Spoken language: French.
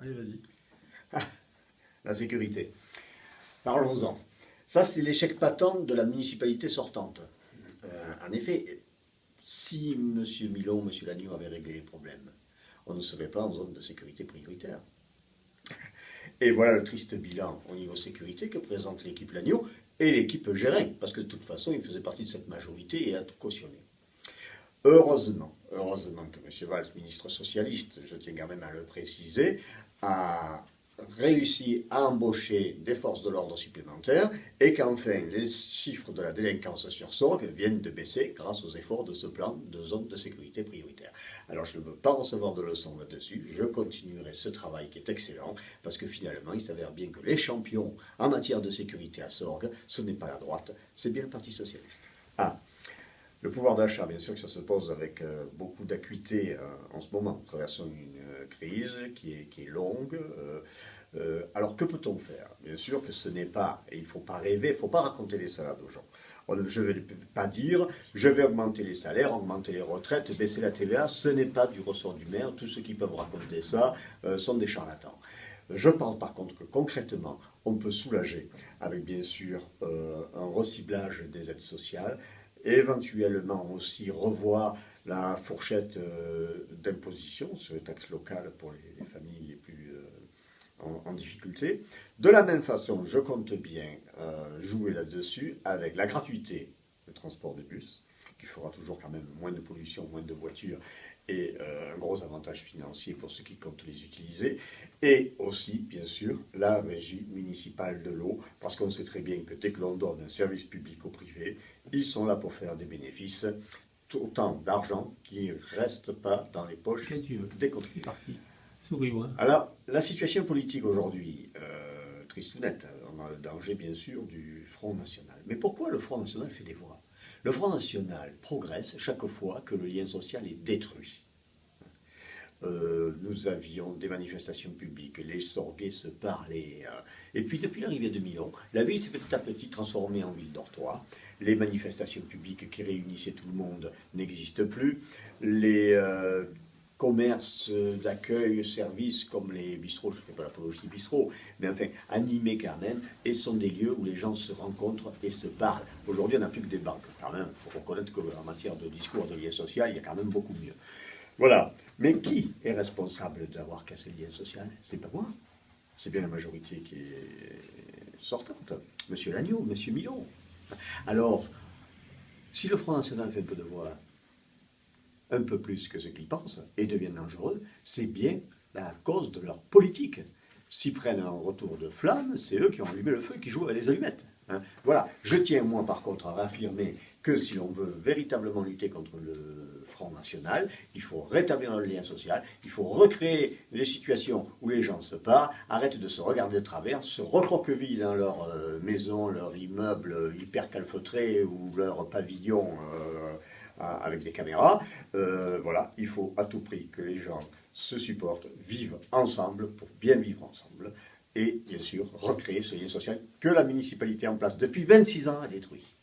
Allez, vas-y. La sécurité. Parlons-en. Ça, c'est l'échec patent de la municipalité sortante. En effet, si M. Milon, M. Lagneau avaient réglé les problèmes, on ne serait pas en zone de sécurité prioritaire. Et voilà le triste bilan au niveau sécurité que présente l'équipe Lagneau et l'équipe Gérin, parce que de toute façon, il faisait partie de cette majorité et a tout cautionné. Heureusement que M. Valls, ministre socialiste, je tiens quand même à le préciser, a réussi à embaucher des forces de l'ordre supplémentaires et qu'enfin les chiffres de la délinquance sur Sorgues viennent de baisser grâce aux efforts de ce plan de zone de sécurité prioritaire. Alors je ne veux pas recevoir de leçons là-dessus, je continuerai ce travail qui est excellent parce que finalement il s'avère bien que les champions en matière de sécurité à Sorgues, ce n'est pas la droite, c'est bien le Parti socialiste. Ah, le pouvoir d'achat, bien sûr que ça se pose avec beaucoup d'acuité en ce moment. Nous traversons une crise qui est longue. Alors que peut-on faire? Bien sûr que ce n'est pas, et il ne faut pas rêver, il ne faut pas raconter des salades aux gens. Je ne vais pas dire, je vais augmenter les salaires, augmenter les retraites, baisser la TVA, ce n'est pas du ressort du maire. Tous ceux qui peuvent raconter ça sont des charlatans. Je pense par contre que concrètement, on peut soulager avec bien sûr un reciblage des aides sociales, éventuellement aussi revoir la fourchette d'imposition sur les taxes locales pour les familles les plus en difficulté. De la même façon, je compte bien jouer là-dessus avec la gratuité du transport des bus, qui fera toujours quand même moins de pollution, moins de voitures, et un gros avantage financier pour ceux qui comptent les utiliser, et aussi, bien sûr, la régie municipale de l'eau, parce qu'on sait très bien que dès que l'on donne un service public au privé, ils sont là pour faire des bénéfices, autant d'argent qui ne reste pas dans les poches des contribuables. Parti. Souris-moi. Alors, la situation politique aujourd'hui, triste ou nette, on a le danger bien sûr du Front National. Mais pourquoi le Front National fait des voix? Le Front National progresse chaque fois que le lien social est détruit. Nous avions des manifestations publiques, les Sorguais se parlaient. Et puis depuis l'arrivée de Milon, la ville s'est petit à petit transformée en ville dortoir. Les manifestations publiques qui réunissaient tout le monde n'existent plus. Les commerces d'accueil, services comme les bistrots, je ne fais pas l'apologie bistrot, mais enfin animés quand même, et sont des lieux où les gens se rencontrent et se parlent. Aujourd'hui, on n'a plus que des banques. Quand même, il faut reconnaître qu'en matière de discours, de lien social, il y a quand même beaucoup mieux. Voilà. Mais qui est responsable d'avoir cassé le lien social? C'est pas moi. C'est bien la majorité qui est sortante. Monsieur Lagneau, Monsieur Milon. Alors, si le Front National fait un peu de voix, un peu plus que ce qu'ils pensent, et devient dangereux, c'est bien à cause de leur politique. S'ils prennent un retour de flamme, c'est eux qui ont allumé le feu et qui jouent avec les allumettes. Hein. Voilà. Je tiens, moi, par contre, à réaffirmer que si l'on veut véritablement lutter contre le Front National, il faut rétablir le lien social, il faut recréer des situations où les gens se parlent, arrêtent de se regarder de travers, se recroquevillent dans leur maison, leur immeuble hyper calfeutré ou leur pavillon avec des caméras. Voilà, il faut à tout prix que les gens se supportent, vivent ensemble pour bien vivre ensemble et bien sûr recréer ce lien social que la municipalité en place depuis 26 ans a détruit.